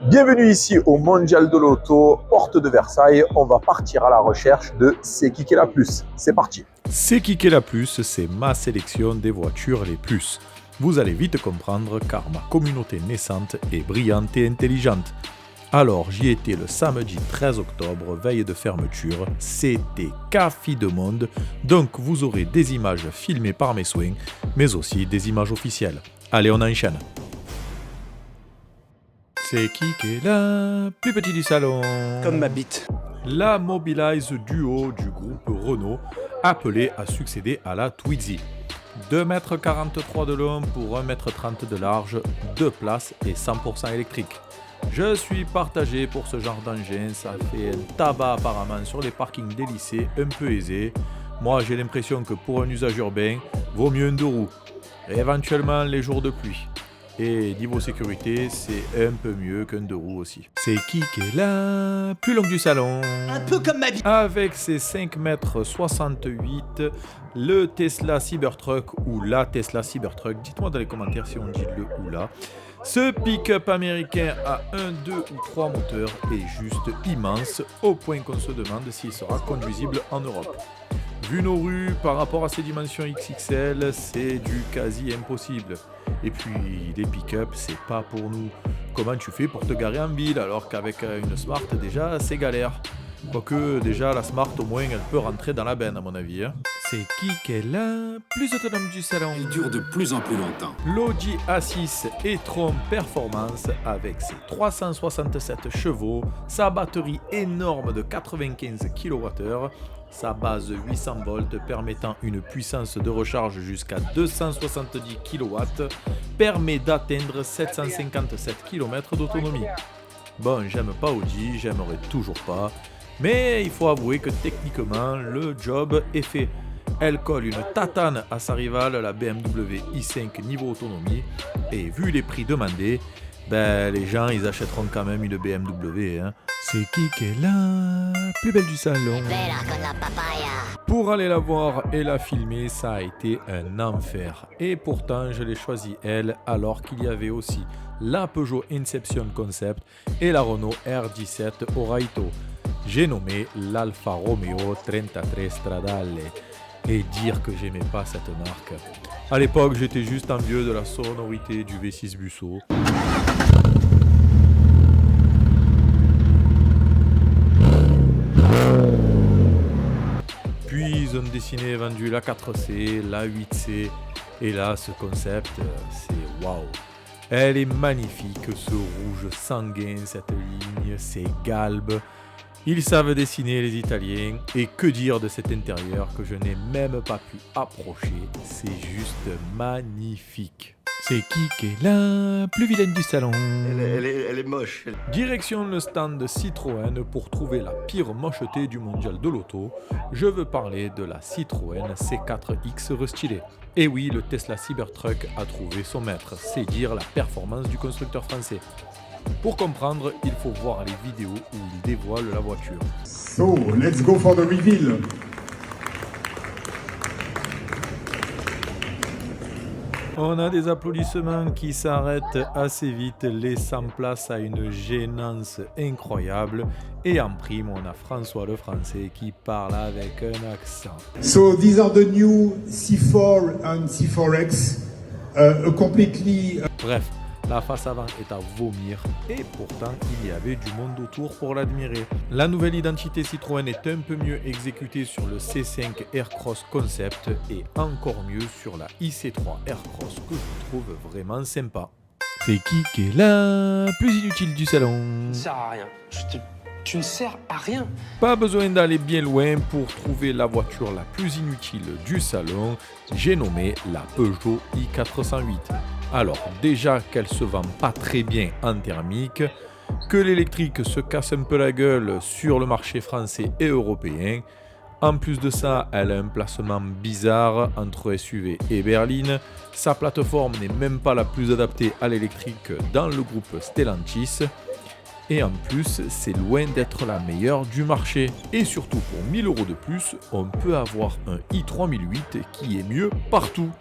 Bienvenue ici au Mondial de l'Auto, porte de Versailles. On va partir à la recherche de C'est qui est la plus. C'est parti. C'est qui est la plus, c'est ma sélection des voitures les plus. Vous allez vite comprendre car ma communauté naissante est brillante et intelligente. Alors j'y étais le samedi 13 octobre, veille de fermeture, c'était café de monde, donc vous aurez des images filmées par mes soins, mais aussi des images officielles. Allez, on enchaîne. C'est qui est la plus petit du salon? Comme ma bite. La Mobilize Duo du groupe Renault, appelée à succéder à la Twizy. 2,43 m de long pour 1,30 m de large, 2 places et 100% électrique. Je suis partagé pour ce genre d'engin, ça fait un tabac apparemment sur les parkings des lycées, un peu aisé. Moi j'ai l'impression que pour un usage urbain, vaut mieux un 2 roues. Et éventuellement les jours de pluie. Et niveau sécurité, c'est un peu mieux qu'un 2 roues aussi. C'est qui est la plus longue du salon? Un peu comme ma bite. Avec ses 5,68 m, le Tesla Cybertruck ou la Tesla Cybertruck, dites-moi dans les commentaires si on dit le ou la. Ce pick-up américain à 1, 2 ou 3 moteurs est juste immense, au point qu'on se demande s'il sera conduisible en Europe. Vu nos rues, par rapport à ses dimensions XXL, c'est du quasi impossible. Et puis, les pick-up, c'est pas pour nous. Comment tu fais pour te garer en ville alors qu'avec une Smart, déjà, c'est galère. Quoique, déjà, la Smart, au moins, elle peut rentrer dans la benne, à mon avis. C'est qui est la plus autonome du salon? Il dure de plus en plus longtemps. L'Audi A6 e-tron Performance avec ses 367 chevaux, sa batterie énorme de 95 kWh, sa base 800 volts permettant une puissance de recharge jusqu'à 270 kW, permet d'atteindre 757 km d'autonomie. Bon, j'aime pas Audi, j'aimerais toujours pas, mais il faut avouer que techniquement, le job est fait. Elle colle une tatane à sa rivale, la BMW i5 niveau autonomie, et vu les prix demandés, les gens ils achèteront quand même une BMW. C'est qui est la plus belle du salon? Pour aller la voir et la filmer, ça a été un enfer. Et pourtant, je l'ai choisie elle, alors qu'il y avait aussi la Peugeot Inception Concept et la Renault R17 Oraito. J'ai nommé l'Alfa Romeo 33 Stradale. Et dire que j'aimais pas cette marque. À l'époque, j'étais juste envieux de la sonorité du V6 Busso. Puis ils ont dessiné et vendu la 4C, la 8C, et là ce concept, c'est waouh. Elle est magnifique, ce rouge sanguin, cette ligne, ces galbes. Ils savent dessiner les Italiens, et que dire de cet intérieur que je n'ai même pas pu approcher, c'est juste magnifique. C'est qui est la plus vilaine du salon? Elle est moche. Direction le stand Citroën pour trouver la pire mocheté du mondial de l'auto. Je veux parler de la Citroën C4X restylée. Et oui, le Tesla Cybertruck a trouvé son maître, c'est dire la performance du constructeur français. Pour comprendre, il faut voir les vidéos où il dévoile la voiture. So, let's go for the reveal. On a des applaudissements qui s'arrêtent assez vite, laissant place à une gênance incroyable. Et en prime, on a François le Français qui parle avec un accent. So, these are the new C4 and C4X, completely... Bref, la face avant est à vomir et pourtant il y avait du monde autour pour l'admirer. La nouvelle identité Citroën est un peu mieux exécutée sur le C5 Aircross Concept et encore mieux sur la IC3 Aircross que je trouve vraiment sympa. C'est qui est la plus inutile du salon? Ça sert à rien. Tu ne sers à rien. Pas besoin d'aller bien loin pour trouver la voiture la plus inutile du salon. J'ai nommé la Peugeot i408. Alors déjà qu'elle se vend pas très bien en thermique, que l'électrique se casse un peu la gueule sur le marché français et européen. En plus de ça, elle a un placement bizarre entre SUV et berline. Sa plateforme n'est même pas la plus adaptée à l'électrique dans le groupe Stellantis. Et en plus, c'est loin d'être la meilleure du marché. Et surtout pour 1000 € de plus, on peut avoir un i3008 qui est mieux partout.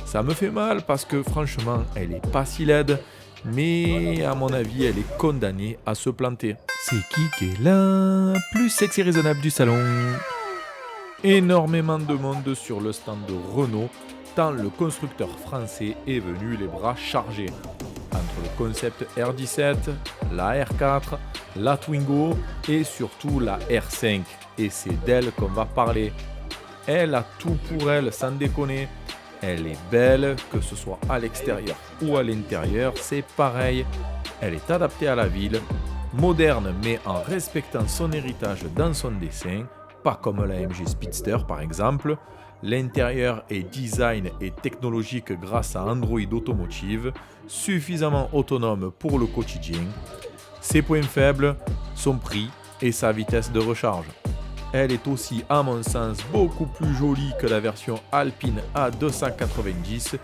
Ça me fait mal parce que franchement, elle est pas si laide. mais à mon avis, elle est condamnée à se planter. C'est qui est là? Plus sexy raisonnable du salon. Énormément de monde sur le stand de Renault, tant le constructeur français est venu les bras chargés. Entre le concept R17, la R4, la Twingo et surtout la R5. Et c'est d'elle qu'on va parler. Elle a tout pour elle, sans déconner. Elle est belle, que ce soit à l'extérieur ou à l'intérieur, c'est pareil. Elle est adaptée à la ville, moderne mais en respectant son héritage dans son dessin, pas comme la MG Speedster par exemple. L'intérieur est design et technologique grâce à Android Automotive, suffisamment autonome pour le quotidien. Ses points faibles, son prix et sa vitesse de recharge. Elle est aussi, à mon sens, beaucoup plus jolie que la version Alpine A290,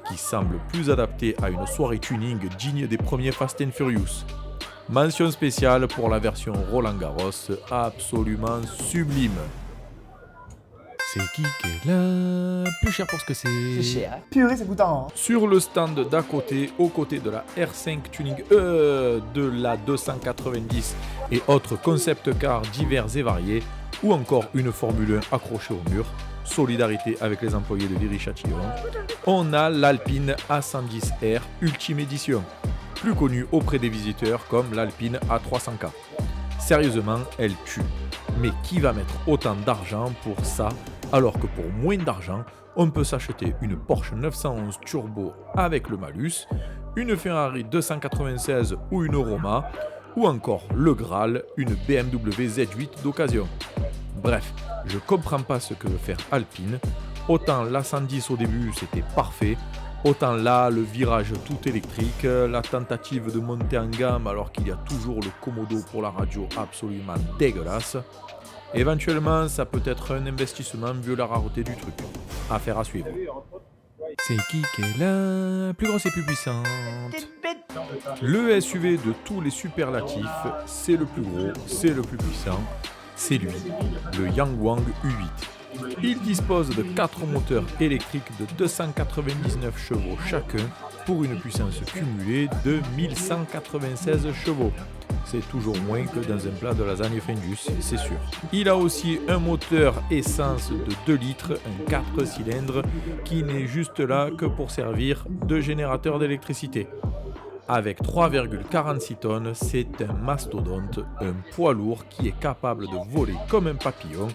qui semble plus adaptée à une soirée tuning digne des premiers Fast and Furious. Mention spéciale pour la version Roland Garros, absolument sublime. C'est qui est là? Plus cher pour ce que c'est. C'est cher. Purée, c'est goûtant. Hein. Sur le stand d'à côté, aux côtés de la R5 Tuning de la 290 et autres concept cars divers et variés, ou encore une Formule 1 accrochée au mur, solidarité avec les employés de Viry-Châtillon, on a l'Alpine A110R Ultime Edition, plus connue auprès des visiteurs comme l'Alpine A300K. Sérieusement, elle tue. Mais qui va mettre autant d'argent pour ça, alors que pour moins d'argent, on peut s'acheter une Porsche 911 Turbo avec le malus, une Ferrari 296 ou une Roma, ou encore le Graal, une BMW Z8 d'occasion. Bref, je comprends pas ce que veut faire Alpine. Autant l'A110 au début c'était parfait, autant là le virage tout électrique, la tentative de monter en gamme alors qu'il y a toujours le Komodo pour la radio absolument dégueulasse. Éventuellement ça peut être un investissement vu la rareté du truc. Affaire à suivre. C'est qui est là? Plus grosse et plus puissante. Le SUV de tous les superlatifs, c'est le plus gros, c'est le plus puissant. C'est lui, le Yangwang U8. Il dispose de 4 moteurs électriques de 299 chevaux chacun pour une puissance cumulée de 1196 chevaux. C'est toujours moins que dans un plat de lasagne Findus, c'est sûr. Il a aussi un moteur essence de 2 litres, un 4 cylindres, qui n'est juste là que pour servir de générateur d'électricité. Avec 3,46 tonnes, c'est un mastodonte, un poids lourd qui est capable de voler comme un papillon,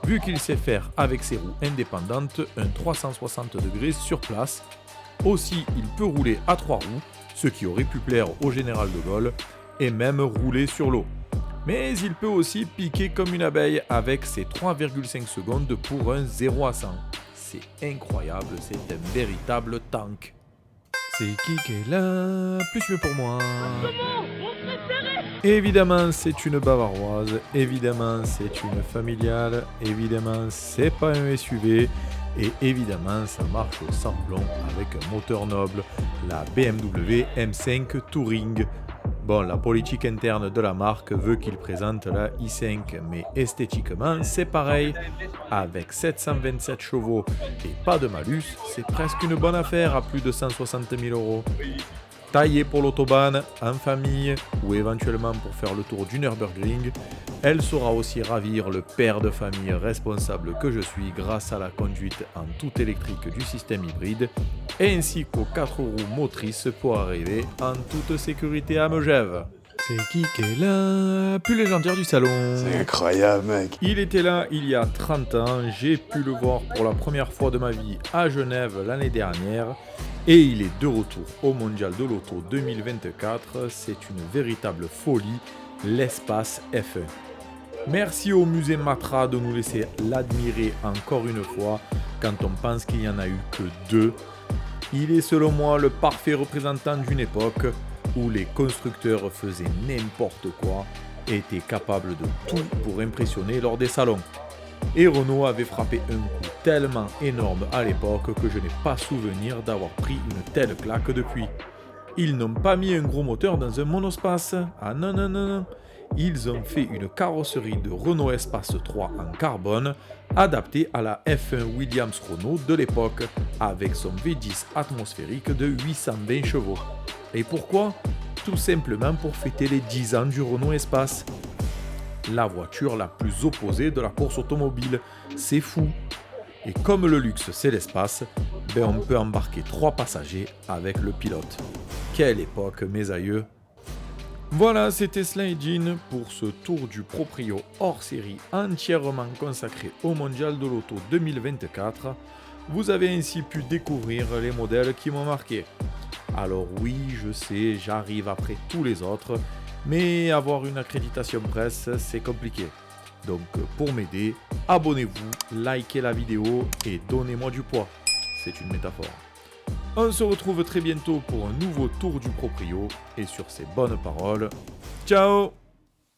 vu qu'il sait faire avec ses roues indépendantes un 360 degrés sur place. Aussi, il peut rouler à 3 roues, ce qui aurait pu plaire au général de Gaulle, et même rouler sur l'eau. Mais il peut aussi piquer comme une abeille avec ses 3,5 secondes pour un 0 à 100. C'est incroyable, c'est un véritable tank. C'est qui est là? Plus mieux pour moi. Évidemment, c'est une bavaroise. Évidemment, c'est une familiale. Évidemment, c'est pas un SUV. Et évidemment, ça marche au samplon avec un moteur noble, la BMW M5 Touring. Bon, la politique interne de la marque veut qu'il présente la i5, mais esthétiquement, c'est pareil. Avec 727 chevaux et pas de malus, c'est presque une bonne affaire à plus de 160 000 €. Taillée pour l'autobahn, en famille ou éventuellement pour faire le tour du Nürburgring, elle saura aussi ravir le père de famille responsable que je suis grâce à la conduite en tout électrique du système hybride, ainsi qu'aux 4 roues motrices pour arriver en toute sécurité à Megève. C'est qui est là? Plus légendaire du salon. C'est incroyable, mec. Il était là il y a 30 ans, j'ai pu le voir pour la première fois de ma vie à Genève l'année dernière. Et il est de retour au Mondial de l'Auto 2024, c'est une véritable folie, l'espace F1. Merci au musée Matra de nous laisser l'admirer encore une fois, quand on pense qu'il n'y en a eu que 2. Il est selon moi le parfait représentant d'une époque où les constructeurs faisaient n'importe quoi et étaient capables de tout pour impressionner lors des salons. Et Renault avait frappé un coup tellement énorme à l'époque que je n'ai pas souvenir d'avoir pris une telle claque depuis. Ils n'ont pas mis un gros moteur dans un monospace. Ah non non non non. Ils ont fait une carrosserie de Renault Espace 3 en carbone adaptée à la F1 Williams Renault de l'époque avec son V10 atmosphérique de 820 chevaux. Et pourquoi ? Tout simplement pour fêter les 10 ans du Renault Espace. La voiture la plus opposée de la course automobile. C'est fou. Et comme le luxe c'est l'espace, on peut embarquer 3 passagers avec le pilote. Quelle époque, mes aïeux! Voilà, c'était Sly Jean pour ce tour du proprio hors série entièrement consacré au Mondial de l'Auto 2024. Vous avez ainsi pu découvrir les modèles qui m'ont marqué. Alors oui, je sais, j'arrive après tous les autres, mais avoir une accréditation presse, c'est compliqué. Donc pour m'aider, abonnez-vous, likez la vidéo et donnez-moi du poids. C'est une métaphore. On se retrouve très bientôt pour un nouveau tour du proprio et sur ces bonnes paroles, ciao!